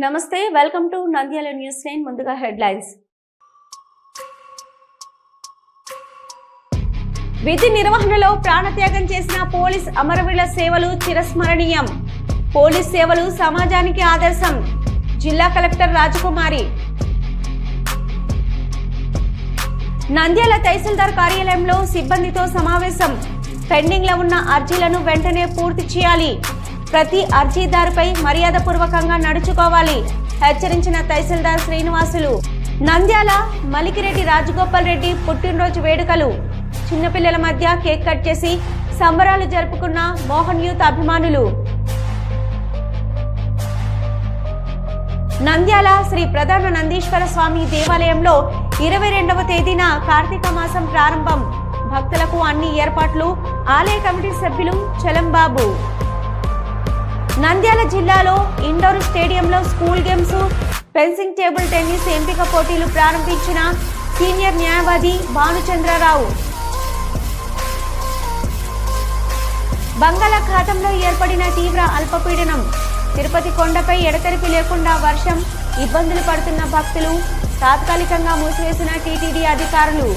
నమస్తే welcome to Nandyal news 9 ముందుగా headlines. విధి నిర్వహణలో ప్రాణత్యాగం చేసిన పోలీస్ అమరవీరుల సేవలు చిరస్మరణీయం. పోలీస్ సేవలు సమాజానికి ఆదర్శం. జిల్లా కలెక్టర్ రాజకుమారి. నంద్యాల తహసీల్దార్ కార్యాలయంలో సిబ్బందితో సమావేశం. పెండింగ్ లో ఉన్న అర్జీలను వెంటనే పూర్తి చేయాలి. ప్రతి అర్జీదారుపై మర్యాదపూర్వకంగా నడుచుకోవాలి హెచ్చరించిన తహసీల్దార్ శ్రీనివాసులు. నంద్యాల మలికిరెడ్డి రాజగోపాల్ రెడ్డి పుట్టినరోజు వేడుకలు. చిన్నపిల్లల మధ్య కేక్ కట్ చేసి సంబరాలు జరుపుకున్న మోహన్ యూత్ అభిమానులు. నంద్యాల శ్రీ ప్రధాన నందీశ్వర స్వామి దేవాలయంలో 22వ తేదీన కార్తీక మాసం ప్రారంభం. భక్తులకు అన్ని ఏర్పాట్లు. ఆలయ కమిటీ సభ్యులు చలంబాబు. నంద్యాల జిల్లాలో ఇండోర్ స్టేడియంలో school games, fencing, table tennis ఎంపిక పోటీలు ప్రారంభించిన సీనియర్ న్యాయవాది భానుచంద్రరావు. బంగాళాఖాతంలో ఏర్పడిన తీవ్ర అల్పపీడనం. తిరుపతి కొండపై ఎడతెరిపి లేకుండా వర్షం. ఇబ్బందులు పడుతున్న భక్తులు. తాత్కాలికంగా మూసివేసిన టీటీడీ అధికారులు.